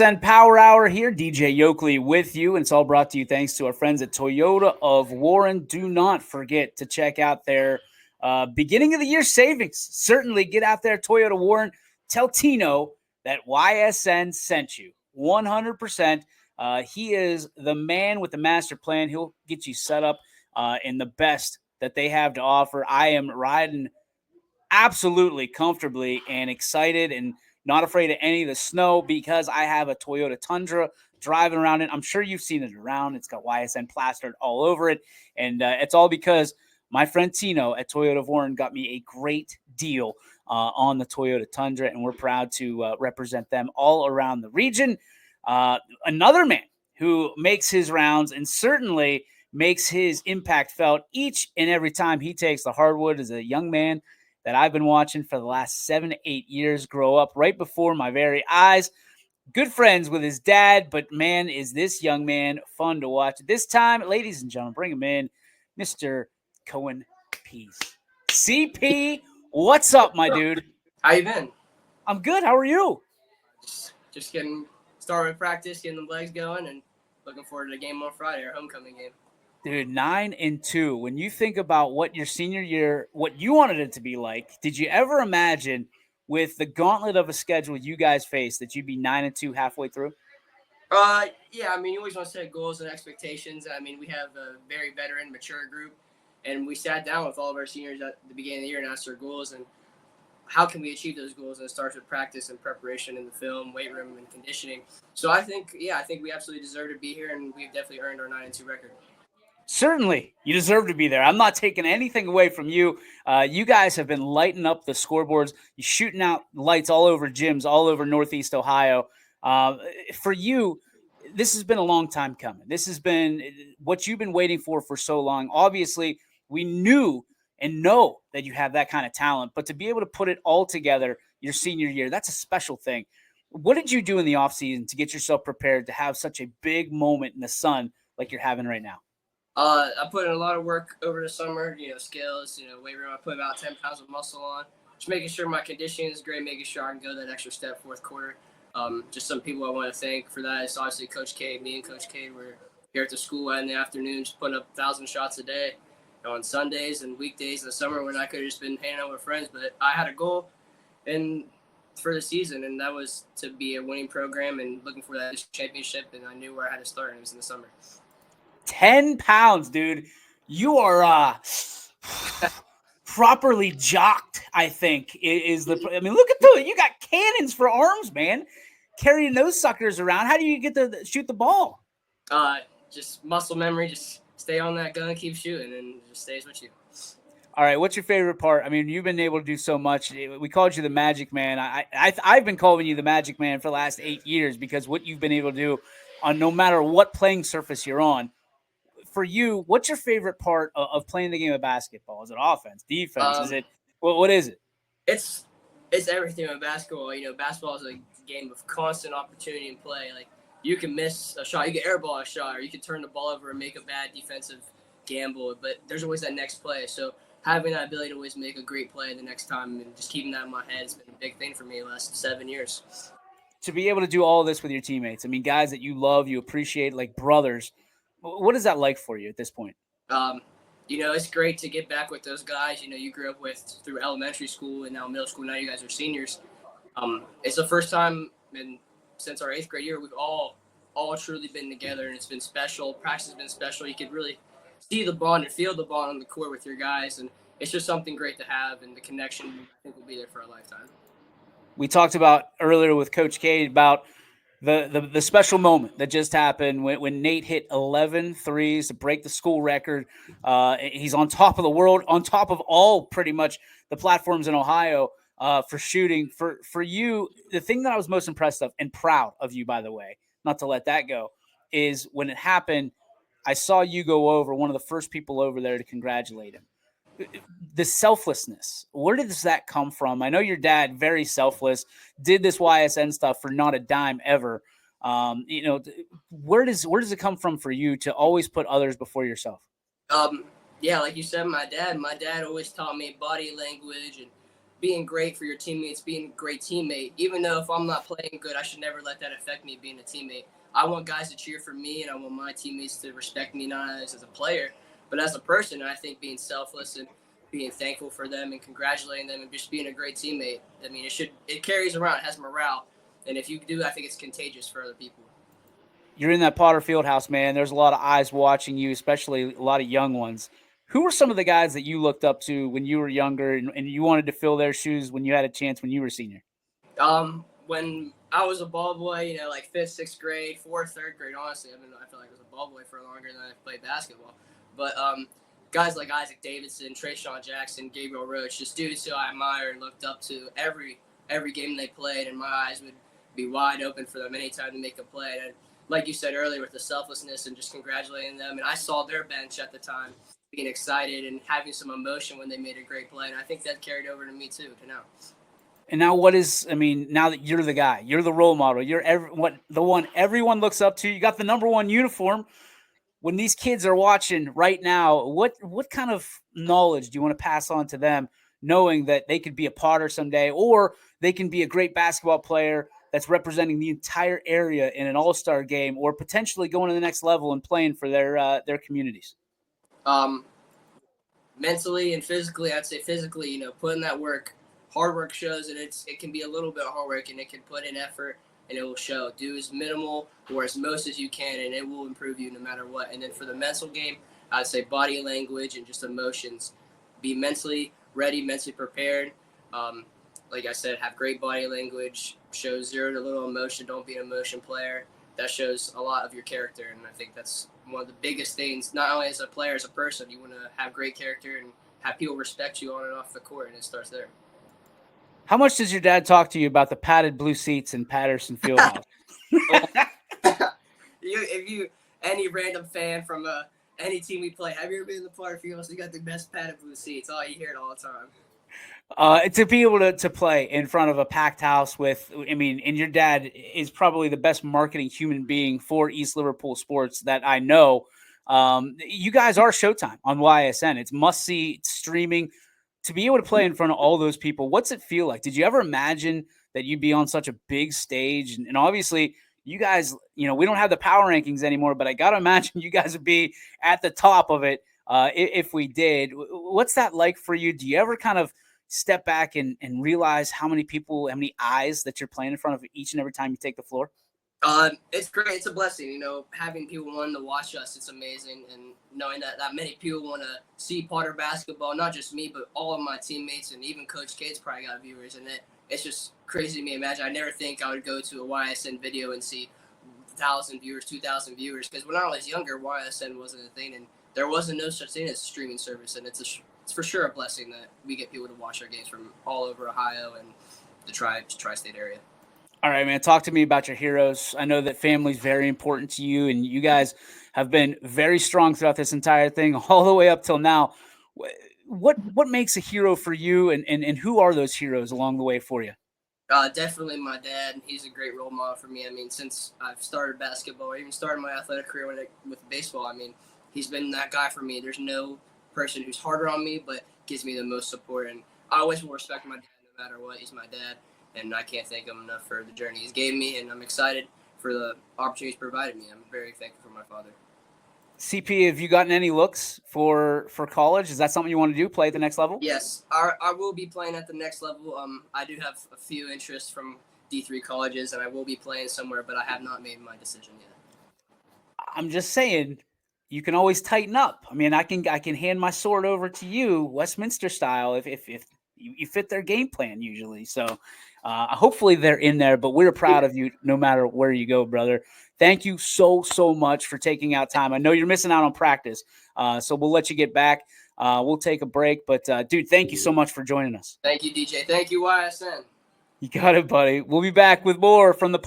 And Power Hour here, DJ Yoakley with you, and it's all brought to you thanks to our friends at Toyota of Warren. Do not forget to check out their beginning of the year savings. Certainly get out there, Toyota Warren. Tell Tino that YSN sent you 100%. He is the man with the master plan. He'll get you set up in the best that they have to offer. I am riding absolutely comfortably and excited and not afraid of any of the snow because I have a Toyota Tundra driving around it. I'm sure you've seen it around. It's got YSN plastered all over it. And it's all because my friend Tino at Toyota of Warren got me a great deal on the Toyota Tundra, and we're proud to represent them all around the region. Another man who makes his rounds and certainly makes his impact felt each and every time he takes the hardwood is a young man that I've been watching for the last 7 to 8 years grow up right before my very eyes. Good friends with his dad, but man, is this young man fun to watch. This time, ladies and gentlemen, bring him in, Mr. Cohen Pease. CP, what's up, my dude? How you been? I'm good. How are you? Just getting started with practice, getting the legs going, and looking forward to the game on Friday, our homecoming game. Dude, 9-2. When you think about what your senior year, what you wanted it to be like, did you ever imagine with the gauntlet of a schedule you guys faced that you'd be 9-2 halfway through? Yeah, I mean, you always want to set goals and expectations. I mean, we have a very veteran, mature group, and we sat down with all of our seniors at the beginning of the year and asked our goals and how can we achieve those goals. And it starts with practice and preparation in the film, weight room, and conditioning. So I think we absolutely deserve to be here, and we've definitely earned our 9-2 record. Certainly, you deserve to be there. I'm not taking anything away from you. You guys have been lighting up the scoreboards. You're shooting out lights all over gyms, all over Northeast Ohio. For you, this has been a long time coming. This has been what you've been waiting for so long. Obviously, we knew and know that you have that kind of talent, but to be able to put it all together your senior year, that's a special thing. What did you do in the offseason to get yourself prepared to have such a big moment in the sun like you're having right now? I put in a lot of work over the summer, skills, weight room. I put about 10 pounds of muscle on, just making sure my conditioning is great, making sure I can go that extra step fourth quarter. Just some people I want to thank for that. It's obviously Coach Cade. Me and Coach Cade were here at the school in the afternoon, just putting up 1,000 shots a day on Sundays and weekdays in the summer when I could have just been hanging out with friends. But I had a goal for the season, and that was to be a winning program and looking for that championship, and I knew where I had to start, and it was in the summer. 10 pounds, dude. You are properly jocked, I think, is the – I mean, look at you got cannons for arms, man, carrying those suckers around. How do you get to shoot the ball? Just muscle memory, just stay on that gun, keep shooting, and it just stays with you. All right, what's your favorite part? I mean, you've been able to do so much. We called you the Magic Man. I've been calling you the Magic Man for the last 8 years because what you've been able to do on no matter what playing surface you're on. For you, what's your favorite part of playing the game of basketball? Is it offense, defense? Is it what is it? It's everything in basketball. Basketball is a game of constant opportunity and play. Like you can miss a shot, you can airball a shot, or you can turn the ball over and make a bad defensive gamble. But there's always that next play. So having that ability to always make a great play the next time and just keeping that in my head has been a big thing for me the last 7 years. To be able to do all this with your teammates, I mean, guys that you love, you appreciate, like brothers. What is that like for you at this point? It's great to get back with those guys, you grew up with through elementary school and now middle school. Now you guys are seniors. It's the first time since our 8th grade year, we've all truly been together, and it's been special. Practice has been special. You could really see the bond and feel the bond on the court with your guys. And it's just something great to have, and the connection, I think, will be there for a lifetime. We talked about earlier with Coach Cade about the special moment that just happened when Nate hit 11 threes to break the school record. He's on top of the world, on top of all pretty much the platforms in Ohio for shooting. For you, the thing that I was most impressed of and proud of you, by the way, not to let that go, is when it happened, I saw you go over, one of the first people over there to congratulate him. The selflessness, where does that come from? I know your dad, very selfless, did this YSN stuff for not a dime ever. Where does it come from for you to always put others before yourself? Yeah, like you said, my dad always taught me body language and being great for your teammates, being a great teammate. Even though if I'm not playing good, I should never let that affect me being a teammate. I want guys to cheer for me, and I want my teammates to respect me, not only as a player, but as a person. And I think being selfless and being thankful for them and congratulating them and just being a great teammate, I mean, it carries around, it has morale. And if you do, I think it's contagious for other people. You're in that Potter Fieldhouse, man. There's a lot of eyes watching you, especially a lot of young ones. Who were some of the guys that you looked up to when you were younger and you wanted to fill their shoes when you had a chance when you were a senior? When I was a ball boy, like 5th, 6th grade, 4th, 3rd grade, honestly, I feel like I was a ball boy for longer than I played basketball. But guys like Isaac Davidson, Trayshawn Jackson, Gabriel Roach, just dudes who I admire and looked up to every game they played, and my eyes would be wide open for them anytime to make a play. And like you said earlier, with the selflessness and just congratulating them, and I saw their bench at the time being excited and having some emotion when they made a great play, and I think that carried over to me too, to now. And now now that you're the guy, you're the role model, you're the one everyone looks up to, you got the number one uniform. When these kids are watching right now, what kind of knowledge do you want to pass on to them, knowing that they could be a Potter someday, or they can be a great basketball player that's representing the entire area in an all-star game, or potentially going to the next level and playing for their communities? Mentally and physically, I'd say physically, putting that work. Hard work shows, and it can be a little bit of hard work, and it can put in effort, and it will show. Do as minimal or as most as you can, and it will improve you no matter what. And then for the mental game, I'd say body language and just emotions. Be mentally ready, mentally prepared. Like I said, have great body language. Show zero to little emotion. Don't be an emotion player. That shows a lot of your character, and I think that's one of the biggest things. Not only as a player, as a person, you want to have great character and have people respect you on and off the court, and it starts there. How much does your dad talk to you about the padded blue seats in Patterson Fieldhouse? Any random fan from any team we play, have you ever been in the Potter Fieldhouse? You got the best padded blue seats. Oh, you hear it all the time. To be able to play in front of a packed house and your dad is probably the best marketing human being for East Liverpool sports that I know. You guys are Showtime on YSN. It's must-see streaming. To be able to play in front of all those people, what's it feel like? Did you ever imagine that you'd be on such a big stage? And obviously, you guys, we don't have the power rankings anymore, but I got to imagine you guys would be at the top of it if we did. What's that like for you? Do you ever kind of step back and realize how many people, how many eyes that you're playing in front of each and every time you take the floor? It's great. It's a blessing, having people wanting to watch us. It's amazing. And knowing that many people want to see Potter basketball, not just me, but all of my teammates and even Coach K's probably got viewers. And it's just crazy to me. Imagine, I never think I would go to a YSN video and see 1,000 viewers, 2,000 viewers. Because when I was younger, YSN wasn't a thing, and there wasn't no such thing as a streaming service. And it's for sure a blessing that we get people to watch our games from all over Ohio and the tri-state area. All right, man, talk to me about your heroes. I know that family's very important to you, and you guys have been very strong throughout this entire thing, all the way up till now. What makes a hero for you, and who are those heroes along the way for you? Definitely my dad. He's a great role model for me. I mean, since I've started basketball, or even started my athletic career with baseball, he's been that guy for me. There's no person who's harder on me, but gives me the most support, and I always will respect my dad no matter what. He's my dad. And I can't thank him enough for the journey he's gave me, and I'm excited for the opportunities provided me. I'm very thankful for my father. CP, have you gotten any looks for college? Is that something you want to do, play at the next level? Yes, I will be playing at the next level. I do have a few interests from D3 colleges, and I will be playing somewhere, but I have not made my decision yet. I'm just saying, you can always tighten up. I mean, I can hand my sword over to you, Westminster style, if you fit their game plan usually. So hopefully they're in there, but we're proud of you no matter where you go, brother. Thank you so much for taking out time. I know you're missing out on practice, so we'll let you get back. We'll take a break, but dude, thank you so much for joining us. Thank you, DJ. Thank you, YSN. You got it, buddy. We'll be back with more from the